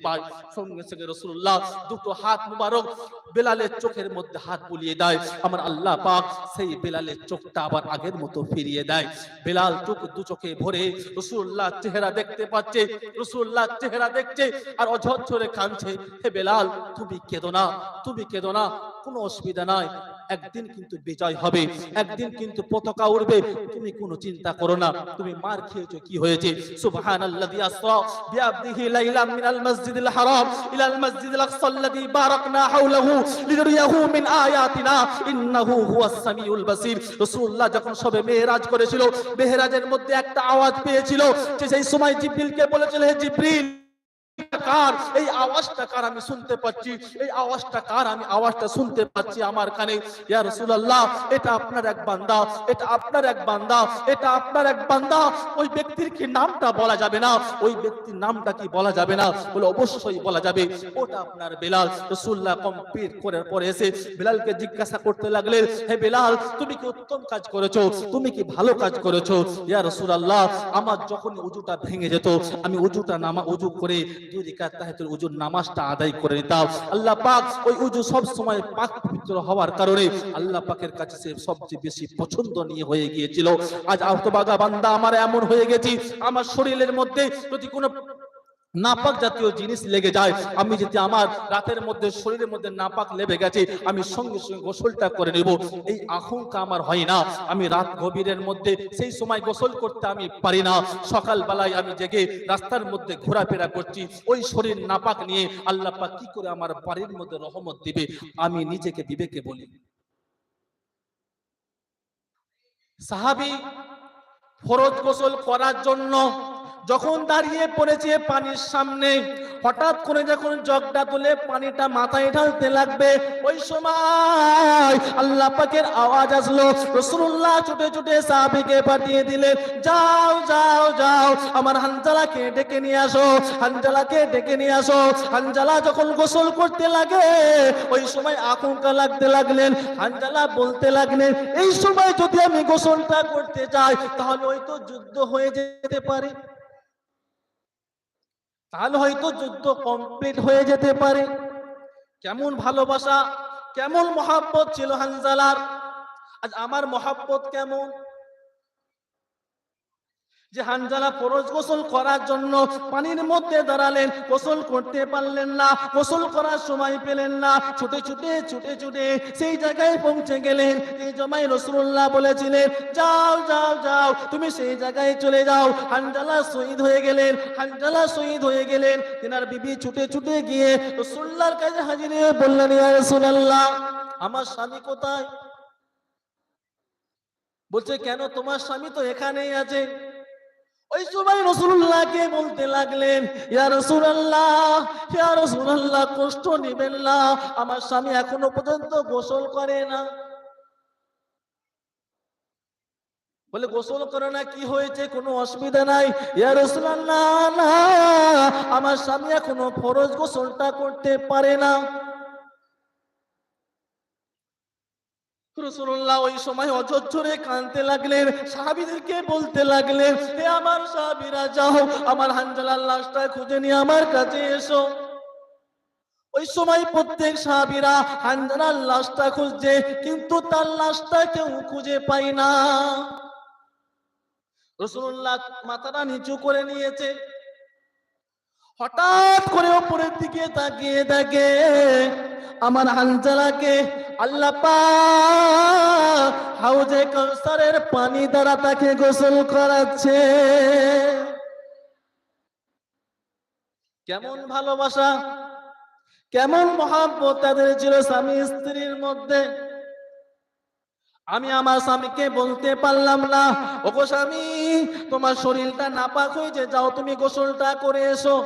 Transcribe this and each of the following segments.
পায়। সঙ্গে সঙ্গে রাসূলুল্লাহ দুটো হাত মুবারক বেলালের চোখের মধ্যে হাত বুলিয়ে দেয়। আমার আল্লাহ পাক সেই বেলালের চোখটা আবার আগের মতো ফিরিয়ে দেয়। বেলাল দু চোখে ভরে রাসূলুল্লাহ চেহারা দেখতে পাচ্ছে, রাসূলুল্লাহ চেহারা দেখছে আর অঝরঝরে কাঁদছে। হে বেলাল, তুমি কেঁদো না, তুমি কেঁদো না, কোনো অসুবিধা নাই, একদিন কিন্তু বিজয় হবে, একদিন কিন্তু পতাকা উড়বে, তুমি কোনো চিন্তা করো না। তুমি মার খেয়েছো, কি হয়েছে? সুবহানাল্লাযী আসরা বিআবদিহি লাইলাম মিনাল মাসজিদিল হারাম ইলাল মাসজিদিল আকসা আল্লাযী বারাকনা হাওলাহু লিনুরিয়াহু মিন আয়াতিনা ইন্নাহু হুয়াস সামিউল বাসীর। রাসূলুল্লাহ যখন সবে মেরাজ করেছিল, মেরাজের মধ্যে একটা আওয়াজ পেয়েছিল, যে সেই সময় জিবরিলকে বলেছিল, হে জিবরিল, কার এই আওয়াজটা, কার আমি শুনতে পাচ্ছি, এই আওয়াজটা কার, আমি আওয়াজটা শুনতে পাচ্ছি আমার কানে। ইয়া রাসূলুল্লাহ, এটা আপনার এক বান্দা, এটা আপনার এক বান্দা, এটা আপনার এক বান্দা। ওই ব্যক্তির কি নামটা বলা যাবে না? ওই ব্যক্তির নামটা কি বলা যাবে না? বলে অবশ্যই বলা যাবে, ওটা আপনার বেলাল। রাসূলুল্লাহ কমপ্লিট করার পরে এসে বেলালকে জিজ্ঞাসা করতে লাগলেন, হে বেলাল, তুমি কি উত্তম কাজ করেছো, তুমি কি ভালো কাজ করেছো? ইয়া রাসূলুল্লাহ, আমার যখন উযুটা ভেঙে যেত, আমি উযু করে 2 রাকাত তাহিয়াতুল উযুর নামাজটা আদায় করে নিতাম। আল্লাহ পাক ওই উযু সব সময় পাক পবিত্র হওয়ার কারণে আল্লাহ পাকের কাছে সে সবচেয়ে বেশি পছন্দনীয় হয়ে গিয়েছিল। আজ আহতবাগা বান্দা আমার এমন হয়ে গেছি, আমার শরীরের মধ্যে যদি কোনো নাপাক জাতীয় জিনিস লেগে যায়, আমি যদি আমার রাতের মধ্যে শরীরের মধ্যে নাপাক লেগে গেছে, আমি সঙ্গে সঙ্গে গোসলটা করে নেব, এই আশঙ্কা আমার হয় না। আমি রাত গভীরের মধ্যে সেই সময় গোসল করতে আমি পারি না, সকাল বেলায় আমি জেগে রাস্তার মধ্যে ঘোরাফেরা করছি, ওই শরীর নাপাক নিয়ে আল্লাহ পাক কি করে আমার বাড়ির মধ্যে রহমত দিবে? আমি নিজেকে বিবেকে বলি। সাহাবী ফরজ গোসল করার জন্য যখন দাঁড়িয়ে পড়েছে পানির সামনে, হঠাৎ করে যখন জগটা তুলে পানিটা মাথায় ঢালতে লাগবে, ওই সময় আল্লাহ পাকের আওয়াজ আসলো। রাসূলুল্লাহ ছুটে ছুটে সাহাবীকে পাঠিয়ে দিলেন, যাও যাও যাও, আমার হানজালাকে ডেকে নিয়ে আসো, হানজালাকে ডেকে নিয়ে আসো। হানজালা যখন গোসল করতে লাগে, ওই সময় আশঙ্কা লাগতে লাগলেন। হানজালা বলতে লাগলেন, এই সময় যদি আমি গোসলটা করতে যাই, তাহলে হয়তো যুদ্ধ হয়ে যেতে পারে, তাহলে হয়তো যুদ্ধ কমপ্লিট হয়ে যেতে পারে। কেমন ভালোবাসা, কেমন মহব্বত ছিল হানজালার। আজ আমার মহব্বত কেমন, যে হানজালা ফরজ গোসল করার জন্য পানির মধ্যে দাঁড়ালেন, গোসল করতে পারলেন না, গোসল করার সময় পেলেন না, ছুটে ছুটে ছুটে ছুটে সেই জায়গায় পৌঁছে গেলেন যে জমায় রাসূলুল্লাহ বলেছিলেন, যাও যাও যাও, তুমি সেই জায়গায় চলে যাও। হানজালা শহীদ হয়ে গেলেন, হানজালা শহীদ হয়ে গেলেন। তিনার বিবি ছুটে ছুটে গিয়ে রাসূলুল্লাহর কাছে হাজির হয়ে বললেন, ইয়া রাসূলুল্লাহ, আমার স্বামী কোথায়? বলছে, কেন, তোমার স্বামী তো এখানেই আছে। ওই সময় রাসূলুল্লাহকে বলতে লাগলেন, ইয়া রাসূলুল্লাহ, ইয়া রাসূলুল্লাহ, কষ্ট নেবেন না, আমার স্বামী এখনো পর্যন্ত গোসল করে না। বলে, গোসল করে না, কি হয়েছে, কোনো অসুবিধা নাই? ইয়া রাসূলুল্লাহ, না, আমার স্বামী এখনো ফরজ গোসলটা করতে পারে না। রাসূলুল্লাহ ওই সময় অঝরঝরে কাঁদতে লাগলেন, সাহাবীদেরকে বলতে লাগলেন, হে আমার সাহাবীরা, যাও আমার হানজালার লাশটা খুঁজে নিয়ে আমার কাছে এসো। ওই সময় প্রত্যেক সাহাবীরা হানজালার লাশটা খুঁজছে, কিন্তু তার লাশটা কেউ খুঁজে পায় না। রাসূলুল্লাহ মাথাটা নিচু করে নিয়েছে, হঠাৎ করে উপরের দিকে তাকিয়ে দেখে আমার হানজালাকে আল্লাহ পাক হাউজে কাউসারের পানি দ্বারা তাকে গোসল করাচ্ছে। কেমন ভালোবাসা, কেমন মহব্বত তাদের ছিল স্বামী স্ত্রীর মধ্যে। আমি আমার স্বামীকে বলতে পারলাম না, ওগো স্বামী, তোমার শরীরটা নাপাক হয়েছে, যাও তুমি গোসলটা করে এসো।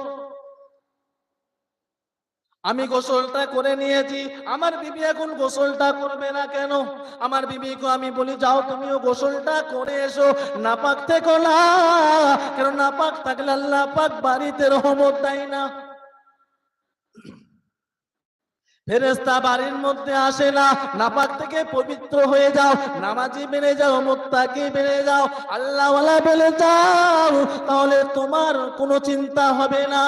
আমি গোসলটা করে নিয়েছি, আমার বিবি এখন গোসলটা করবে না কেন? আমার বিবিকে আমি বলি, যাও তুমিও গোসলটা করে এসো, নাপাক থেকো না, কেন নাপাক থাকলে আল্লাহ পাক বাড়িতে রহমত দেয় না, ফেরেশতা বাড়ির মধ্যে আসে না। নাপাক থেকে পবিত্র হয়ে যাও, নামাজি বেড়ে যাও, মুত্তাকি বেড়ে যাও, আল্লাহওয়ালা বেড়ে যাও, তাহলে তোমার কোনো চিন্তা হবে না।